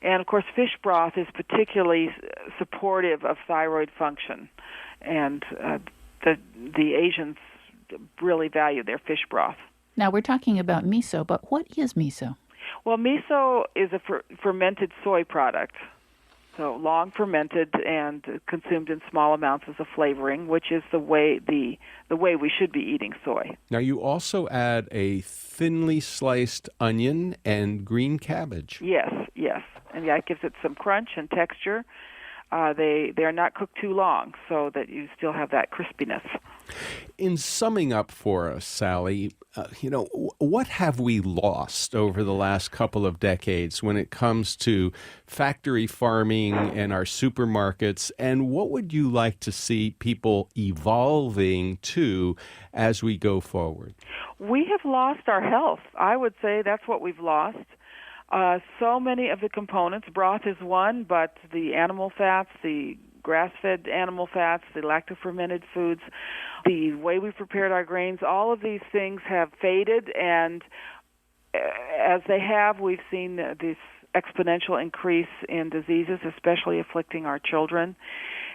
And, of course, fish broth is particularly supportive of thyroid function. And the Asians really value their fish broth. Now, we're talking about miso, but what is miso? Well, miso is a fermented soy product, so long fermented and consumed in small amounts as a flavoring, which is the way we should be eating soy. Now, you also add a thinly sliced onion and green cabbage. Yes, and that gives it some crunch and texture. They are not cooked too long, so that you still have that crispiness. In summing up for us, Sally, what have we lost over the last couple of decades when it comes to factory farming and our supermarkets, and what would you like to see people evolving to as we go forward? We have lost our health. I would say that's what we've lost. So many of the components, broth is one, but the animal fats, the grass-fed animal fats, the lacto-fermented foods, the way we prepared our grains, all of these things have faded, and as they have, we've seen this exponential increase in diseases, especially afflicting our children.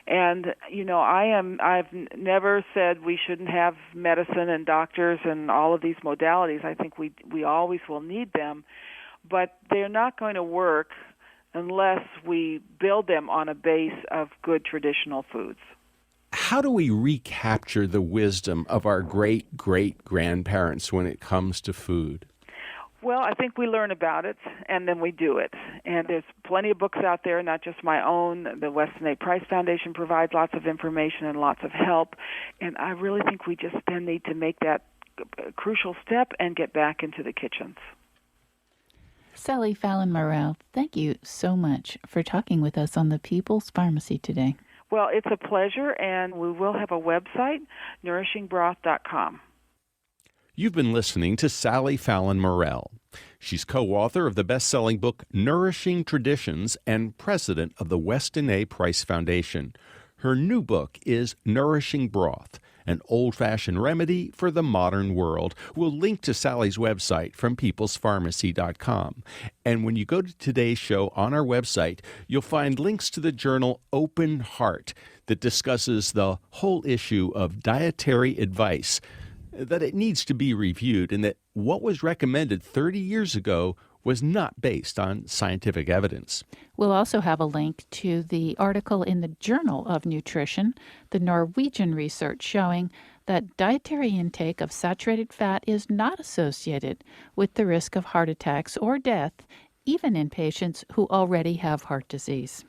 And I've never said we shouldn't have medicine and doctors and all of these modalities. I think we always will need them, but they're not going to work unless we build them on a base of good traditional foods. How do we recapture the wisdom of our great-great-grandparents when it comes to food? Well, I think we learn about it, and then we do it. And there's plenty of books out there, not just my own. The Weston A. Price Foundation provides lots of information and lots of help. And I really think we just then need to make that crucial step and get back into the kitchens. Sally Fallon Morrell, thank you so much for talking with us on the People's Pharmacy today. Well, it's a pleasure, and we will have a website, nourishingbroth.com. You've been listening to Sally Fallon Morrell. She's co-author of the best-selling book Nourishing Traditions and president of the Weston A. Price Foundation. Her new book is Nourishing Broth, an old-fashioned remedy for the modern world. We'll link to Sally's website from peoplespharmacy.com. And when you go to today's show on our website, you'll find links to the journal Open Heart that discusses the whole issue of dietary advice, that it needs to be reviewed, and that what was recommended 30 years ago was not based on scientific evidence. We'll also have a link to the article in the Journal of Nutrition, the Norwegian research showing that dietary intake of saturated fat is not associated with the risk of heart attacks or death, even in patients who already have heart disease.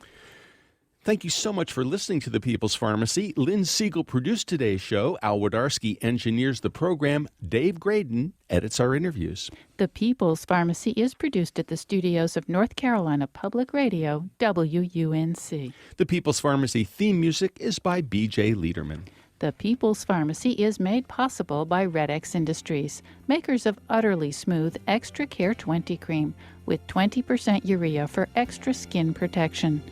Thank you so much for listening to The People's Pharmacy. Lynn Siegel produced today's show. Al Wodarski engineers the program. Dave Graydon edits our interviews. The People's Pharmacy is produced at the studios of North Carolina Public Radio, WUNC. The People's Pharmacy theme music is by B.J. Liederman. The People's Pharmacy is made possible by Red X Industries, makers of utterly smooth Extra Care 20 cream with 20% urea for extra skin protection.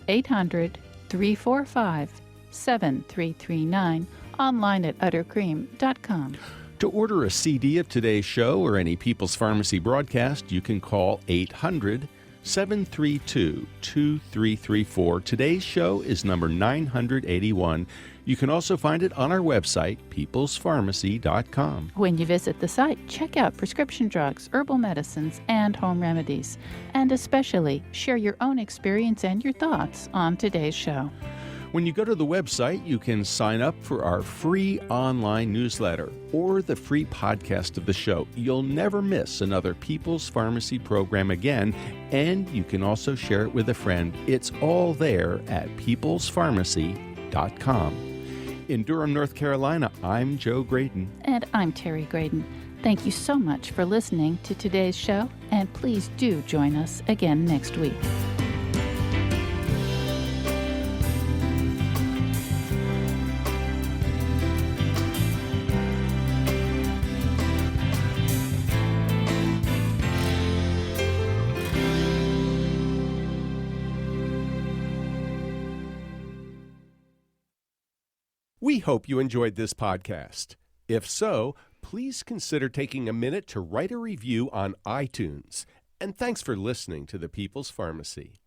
800-345-7339, online at uttercream.com. To order a CD of today's show or any People's Pharmacy broadcast, you can call 800-732-2334. Today's show is number 981. You can also find it on our website, peoplespharmacy.com. When you visit the site, check out prescription drugs, herbal medicines, and home remedies. And especially, share your own experience and your thoughts on today's show. When you go to the website, you can sign up for our free online newsletter or the free podcast of the show. You'll never miss another People's Pharmacy program again, and you can also share it with a friend. It's all there at peoplespharmacy.com. In Durham, North Carolina, I'm Joe Graydon. And I'm Terry Graydon. Thank you so much for listening to today's show, and please do join us again next week. We hope you enjoyed this podcast. If so, please consider taking a minute to write a review on iTunes. And thanks for listening to The People's Pharmacy.